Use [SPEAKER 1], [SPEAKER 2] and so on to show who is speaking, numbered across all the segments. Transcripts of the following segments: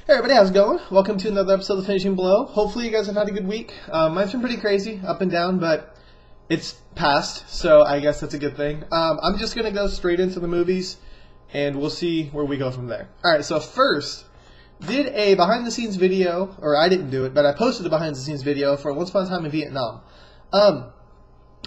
[SPEAKER 1] Hey everybody, how's it going? Welcome to another episode of Finishing Below. Hopefully you guys have had a good week. Mine's been pretty crazy, up and down, but it's passed, so I guess that's a good thing. I'm just going to go straight into the movies, and we'll see where we go from there. Alright, so first, did a behind-the-scenes video, or I didn't do it, but I posted a behind-the-scenes video for Once Upon a Time in Vietnam.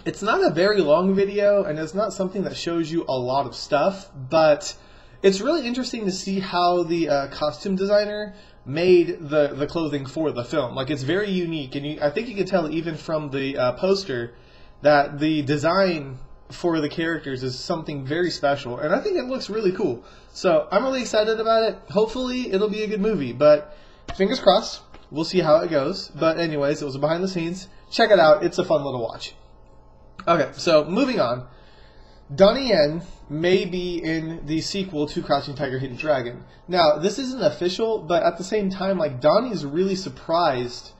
[SPEAKER 1] It's not a very long video, and it's not something that shows you a lot of stuff, but it's really interesting to see how the costume designer made the clothing for the film. Like, it's very unique, and I think you can tell even from the poster that the design for the characters is something very special, and I think it looks really cool. So I'm really excited about it. Hopefully it'll be a good movie, but fingers crossed. We'll see how it goes. But anyways, it was a behind the scenes. Check it out. It's a fun little watch. Okay, so moving on. Donnie Yen may be in the sequel to Crouching Tiger, Hidden Dragon. Now, this isn't official, but at the same time, like, Donnie's really surprised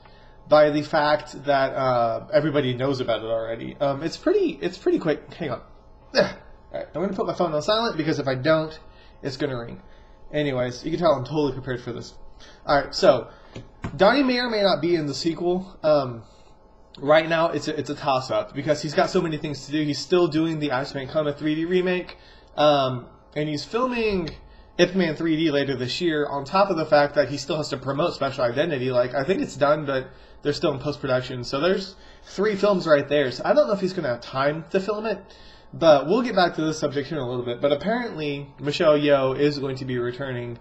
[SPEAKER 1] by the fact that everybody knows about it already. It's pretty quick. Hang on. Alright, I'm going to put my phone on silent because if I don't, it's going to ring. Anyways, you can tell I'm totally prepared for this. Alright, so Donnie may or may not be in the sequel. Right now, it's a toss-up because he's got so many things to do. He's still doing the Iceman Comet 3D remake, and he's filming Ip Man 3D later this year, on top of the fact that he still has to promote Special Identity. Like, I think it's done, but they're still in post-production. So there's 3 films right there. So I don't know if he's going to have time to film it, but we'll get back to this subject here in a little bit. But apparently, Michelle Yeoh is going to be returning,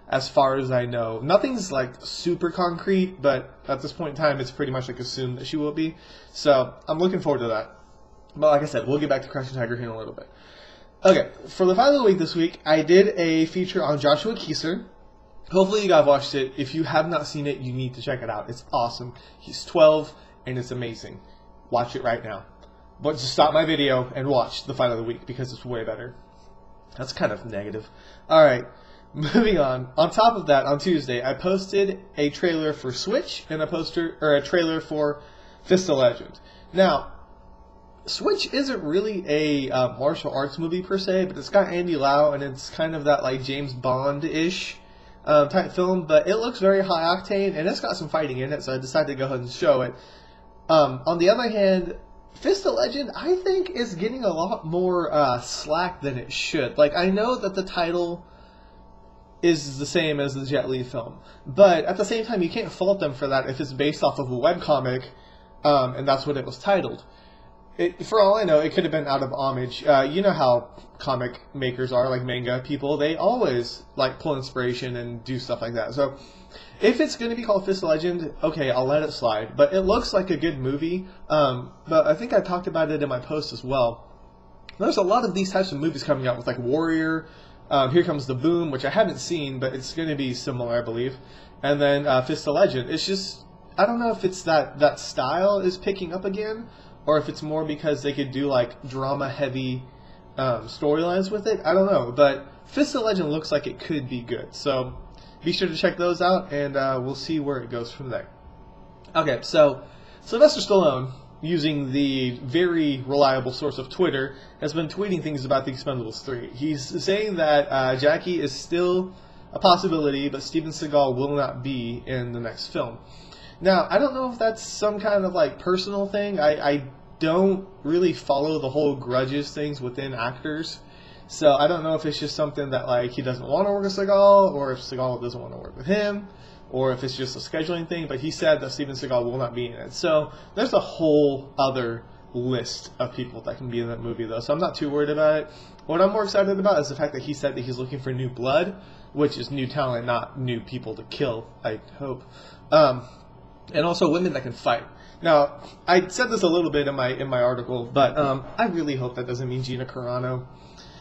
[SPEAKER 1] as far as I know. Nothing's like super concrete, but at this point in time, it's pretty much like assumed that she will be. So I'm looking forward to that. But like I said, we'll get back to Crouching Tiger here in a little bit. Okay, for the final of the week this week, I did a feature on Joshua Kieser. Hopefully you guys watched it. If you have not seen it, you need to check it out. It's awesome. He's 12, and it's amazing. Watch it right now. But just stop my video and watch the final of the week, because it's way better. That's kind of negative. Alright. Moving on. On top of that, on Tuesday, I posted a trailer for Switch and a trailer for Fist of Legend. Now, Switch isn't really a martial arts movie per se, but it's got Andy Lau, and it's kind of that like James Bond-ish type film. But it looks very high octane, and it's got some fighting in it, so I decided to go ahead and show it. On the other hand, Fist of Legend, I think, is getting a lot more slack than it should. Like, I know that the title is the same as the Jet Li film, but at the same time, you can't fault them for that if it's based off of a webcomic, and that's what it was titled. For all I know, it could have been out of homage. You know how comic makers are, like manga people, they always like pull inspiration and do stuff like that. So if it's going to be called Fist of Legend, okay, I'll let it slide. But it looks like a good movie, but I think I talked about it in my post as well. There's a lot of these types of movies coming out with like Warrior, Here Comes the Boom, which I haven't seen, but it's going to be similar, I believe. And then Fist of Legend. It's just, I don't know if it's that style is picking up again, or if it's more because they could do like drama-heavy storylines with it. I don't know, but Fist of Legend looks like it could be good. So be sure to check those out, and we'll see where it goes from there. Okay, so Sylvester Stallone, using the very reliable source of Twitter, has been tweeting things about the Expendables 3. He's saying that Jackie is still a possibility, but Steven Seagal will not be in the next film. Now, I don't know if that's some kind of like personal thing. I don't really follow the whole grudges things within actors, so I don't know if it's just something that like he doesn't want to work with Seagal, or if Seagal doesn't want to work with him, or if it's just a scheduling thing, but he said that Steven Seagal will not be in it. So there's a whole other list of people that can be in that movie, though, so I'm not too worried about it. What I'm more excited about is the fact that he said that he's looking for new blood, which is new talent, not new people to kill, I hope. And also women that can fight. Now, I said this a little bit in my article, but I really hope that doesn't mean Gina Carano,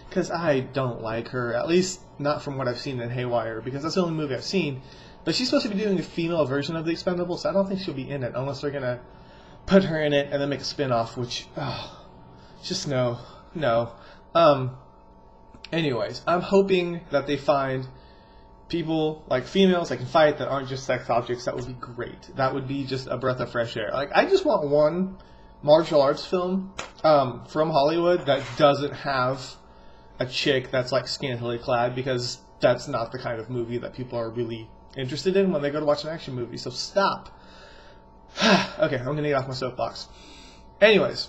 [SPEAKER 1] because I don't like her, at least not from what I've seen in Haywire, because that's the only movie I've seen. But she's supposed to be doing a female version of the Expendables, so I don't think she'll be in it, unless they're going to put her in it and then make a spin-off, which, just no. Anyways, I'm hoping that they find people, like females that can fight, that aren't just sex objects. That would be great. That would be just a breath of fresh air. Like, I just want one martial arts film from Hollywood that doesn't have a chick that's like scantily clad, because that's not the kind of movie that people are really interested in when they go to watch an action movie. So stop. Okay, I'm going to get off my soapbox. Anyways,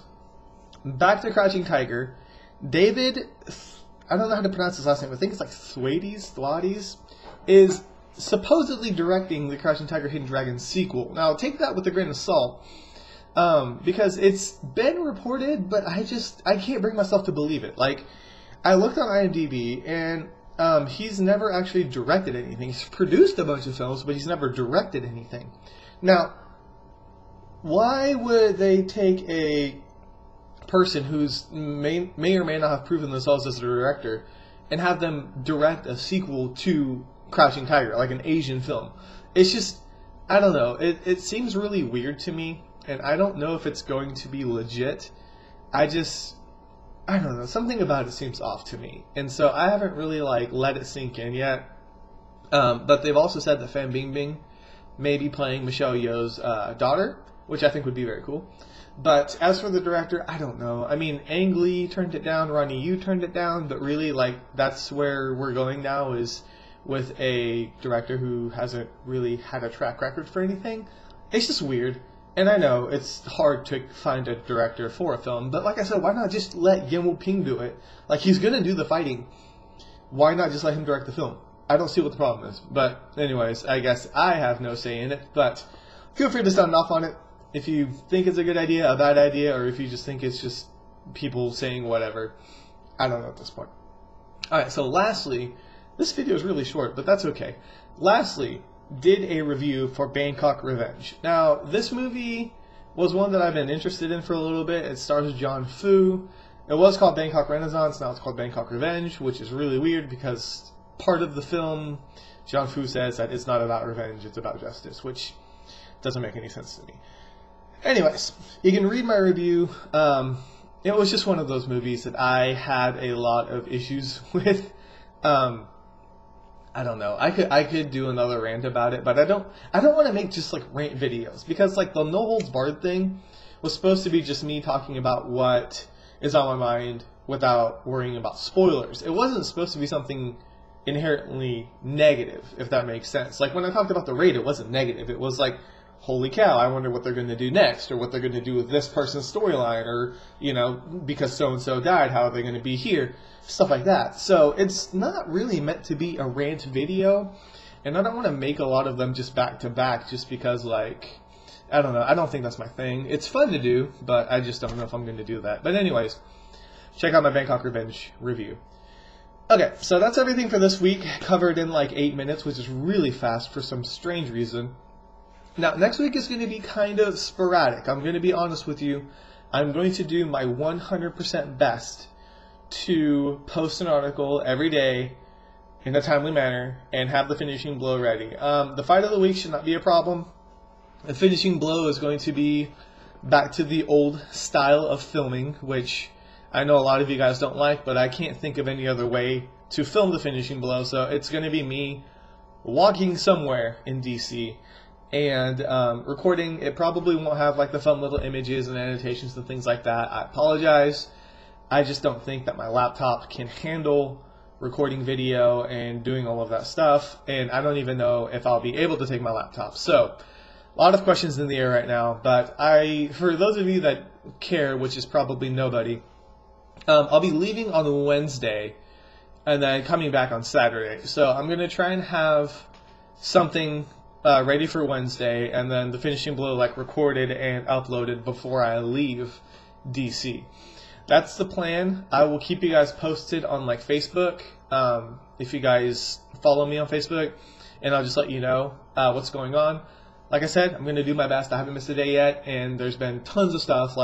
[SPEAKER 1] back to Crouching Tiger. David, I don't know how to pronounce his last name. I think it's like Thwaites, is supposedly directing the Crouching Tiger, Hidden Dragon sequel. Now, take that with a grain of salt, because it's been reported, but I can't bring myself to believe it. Like, I looked on IMDb, and he's never actually directed anything. He's produced a bunch of films, but he's never directed anything. Now, why would they take a person who's may or may not have proven themselves as a director and have them direct a sequel to Crouching Tiger, like an Asian film? It's just, I don't know. It seems really weird to me, and I don't know if it's going to be legit. I don't know. Something about it seems off to me, and so I haven't really let it sink in yet. But they've also said that Fan Bingbing may be playing Michelle Yeoh's daughter, which I think would be very cool. But as for the director, I don't know. I mean, Ang Lee turned it down, Ronnie Yu turned it down, but really, that's where we're going now, is with a director who hasn't really had a track record for anything. It's just weird. And I know it's hard to find a director for a film, but like I said, why not just let Yen Ping do it? He's going to do the fighting. Why not just let him direct the film? I don't see what the problem is. But anyways, I guess I have no say in it, but feel free to sound off on it if you think it's a good idea, a bad idea, or if you just think it's just people saying whatever. I don't know at this point. Alright, so lastly, this video is really short, but that's okay. Lastly, did a review for Bangkok Revenge. Now, this movie was one that I've been interested in for a little bit. It stars John Fu. It was called Bangkok Renaissance, now it's called Bangkok Revenge, which is really weird because part of the film, John Fu says that it's not about revenge, it's about justice, which doesn't make any sense to me. Anyways, you can read my review. It was just one of those movies that I had a lot of issues with. I don't know. I could do another rant about it, but I don't want to make just rant videos, because the No Holds Barred thing was supposed to be just me talking about what is on my mind without worrying about spoilers. It wasn't supposed to be something inherently negative, if that makes sense. When I talked about the raid, it wasn't negative. It was holy cow, I wonder what they're going to do next, or what they're going to do with this person's storyline, or, because so-and-so died, how are they going to be here? Stuff like that. So it's not really meant to be a rant video, and I don't want to make a lot of them just back-to-back just because, I don't know, I don't think that's my thing. It's fun to do, but I just don't know if I'm going to do that. But anyways, check out my Bangkok Revenge review. Okay, so that's everything for this week, covered in 8 minutes, which is really fast for some strange reason. Now, next week is going to be kind of sporadic. I'm going to be honest with you. I'm going to do my 100% best to post an article every day in a timely manner and have the finishing blow ready. The fight of the week should not be a problem. The finishing blow is going to be back to the old style of filming, which I know a lot of you guys don't like, but I can't think of any other way to film the finishing blow. So it's going to be me walking somewhere in DC and recording. It probably won't have the fun little images and annotations and things like that. I apologize. I just don't think that my laptop can handle recording video and doing all of that stuff, and I don't even know if I'll be able to take my laptop. So, a lot of questions in the air right now, but for those of you that care, which is probably nobody, I'll be leaving on Wednesday and then coming back on Saturday. So I'm going to try and have something ready for Wednesday, and then the finishing blow recorded and uploaded before I leave DC. That's the plan. I will keep you guys posted on Facebook, if you guys follow me on Facebook, and I'll just let you know what's going on. Like I said, I'm going to do my best. I haven't missed a day yet, and there's been tons of stuff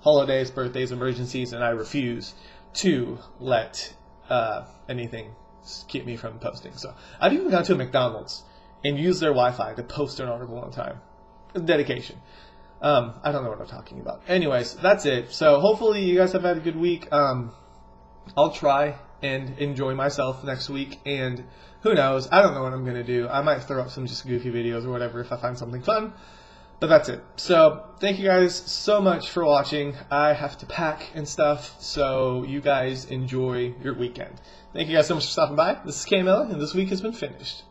[SPEAKER 1] holidays, birthdays, emergencies, and I refuse to let anything keep me from posting. So I've even gone to a McDonald's and used their Wi-Fi to post an article on time. Dedication. I don't know what I'm talking about. Anyways, that's it. So hopefully you guys have had a good week. I'll try and enjoy myself next week, and who knows, I don't know what I'm going to do. I might throw up some just goofy videos or whatever if I find something fun. But that's it. So thank you guys so much for watching. I have to pack and stuff, so you guys enjoy your weekend. Thank you guys so much for stopping by. This is KML, and this week has been finished.